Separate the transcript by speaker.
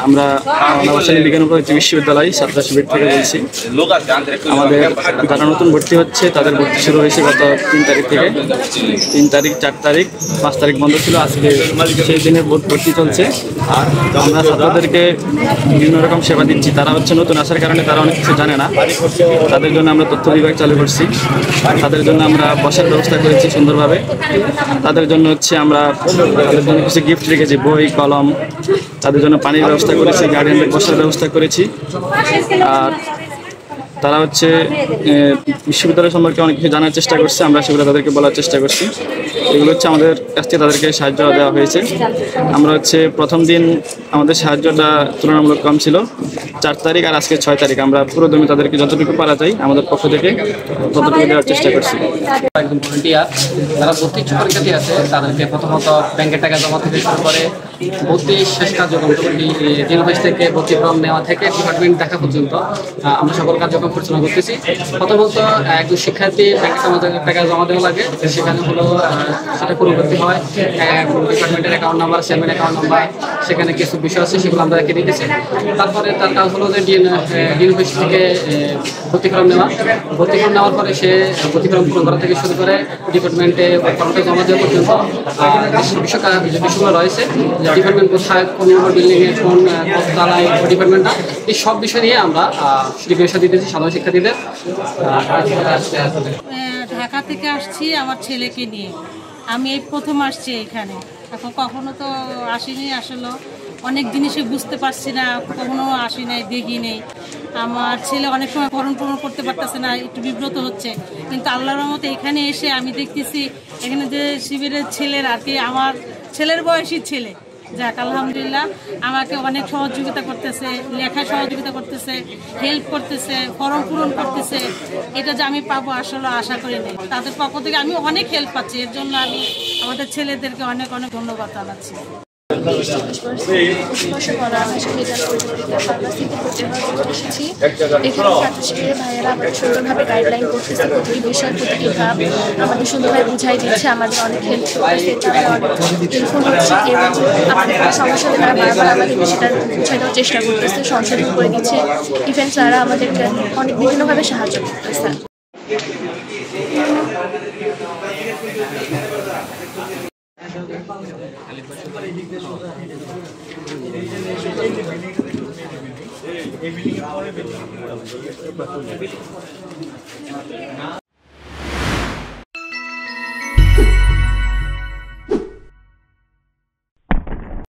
Speaker 1: আমরা নবাবসালী বিজ্ঞান ও প্রযুক্তি বিশ্ববিদ্যালয় ছাত্র শিবির থেকে বলছি। আমাদের যারা নতুন ভর্তি হচ্ছে তাদের ভর্তি শুরু হয়েছে গত 3 তারিখ থেকে। 3 তারিখ, 4 তারিখ, 5 তারিখ বন্ধ ছিল, আজকে সেই দিনে ভর্তি চলছে। আর আমরা ছাত্রদেরকে বিভিন্ন রকম সেবা দিচ্ছি। তারা হচ্ছে নতুন আসার কারণে তারা অনেক কিছু জানে না, তাদের জন্য আমরা তথ্য বিভাগ চালু করছি। তাদের জন্য আমরা বসার ব্যবস্থা করেছি সুন্দরভাবে। তাদের জন্য হচ্ছে আমরা তাদের জন্য কিছু গিফট রেখেছি, বই, কলম। তাদের জন্য পানির ব্যবস্থা করেছি, গার্ডিয়ানদের বসার ব্যবস্থা করেছি। আর তারা হচ্ছে বিশ্ববিদ্যালয় সম্পর্কে অনেক কিছু জানার চেষ্টা করছে, আমরা সেগুলো তাদেরকে বলার চেষ্টা করছি। এগুলো হচ্ছে আমাদের কাছ থেকে তাদেরকে সাহায্য দেওয়া হয়েছে। আমরা হচ্ছে প্রথম দিন আমাদের সাহায্যটা তুলনামূলক কম ছিল, 4 তারিখ আর আজকে 6 তারিখ। আমরা পুরো দমে তাদেরকে যতটুকু পারা যায় আমাদের পক্ষ থেকে ততটুকু দেওয়ার চেষ্টা করছি।
Speaker 2: একজন ভলেন্টিয়ার যারা ভর্তি ইচ্ছুক পরীক্ষার্থী আছে তাদেরকে প্রথমত ব্যাংকের টাকা জমা থেকে শুরু করে ভর্তি শেষ কার্যক্রম দিন অফিস থেকে ভর্তি ফর্ম নেওয়া থেকে ডিপার্টমেন্ট দেখা পর্যন্ত আমরা সকল কার্যক্রম পরিচালনা করতেছি। প্রথমত একজন শিক্ষার্থী ব্যাংকে আমাদের টাকা জমা দেওয়া লাগে, সেখানে হলো সেটা পুরো করতে হয়। ডিপার্টমেন্টের account number, chairman account number, সেখানে কিছু বিষয় আছে সেগুলো আমরা রেখে দিতেছি। তারপরে তার কাজ হলো যে ডিন অফিস থেকে ভর্তি ফর্ম নেওয়া। ভর্তি ফর্ম নেওয়ার পরে সে ভর্তি ফর্ম পূরণ করা থেকে শুরু করে ডিপার্টমেন্টে ফর্মটা জমা দেওয়া পর্যন্ত বিষয়গুলো রয়েছে, ডিপার্টমেন্ট কোথায়, কোন নম্বর বিল্ডিংয়ে, কোন তলায় ডিপার্টমেন্টটা, এই সব বিষয় নিয়ে আমরা জিজ্ঞাসা দিতেছি সাধারণ শিক্ষার্থীদের।
Speaker 3: ঢাকা থেকে আসছি আমার ছেলেকে নিয়ে। আমি এই প্রথম আসছি এখানে, এখন কখনো তো আসিনি। আসলে অনেক জিনিসই বুঝতে পারছি না, কখনো আসি নাই, দেখি নেই। আমার ছেলে অনেক সময় ফর্ম পূরণ করতে পারতেছে না, একটু বিব্রত হচ্ছে। কিন্তু আল্লাহর রহমতে এখানে এসে আমি দেখতেছি এখানে যে শিবিরের ছেলের আর কি আমার ছেলের বয়সী ছেলে, যাক আলহামদুলিল্লাহ আমাকে অনেক সহযোগিতা করতেছে, লেখায় সহযোগিতা করতেছে, হেল্প করতেছে, ফর্ম পূরণ করতেছে। এটা যে আমি পাবো আসলে আশা করি নাই। তাদের পক্ষ থেকে আমি অনেক হেল্প পাচ্ছি, এর জন্য আমি আমাদের ছেলেদেরকে অনেক অনেক ধন্যবাদ জানাচ্ছি।
Speaker 4: সুন্দরভাবে গাইডলাইন করতেছে, প্রতিটি বিষয়, প্রতিটি ধাপ আমাদের সুন্দরভাবে বুঝাই দিচ্ছে, আমাদের অনেক হেল্প করতেছে, অনেক হেল্পফুল হচ্ছে। এবং আমাদের কোনো সমস্যা হলে তারা বারবার আমাদেরকে সেটা বুঝাই দেওয়ার চেষ্টা করতেছে, সংশোধন করে দিচ্ছে। ইভেন তারা আমাদেরকে অনেক বিভিন্নভাবে সাহায্য করতেছে।
Speaker 5: এই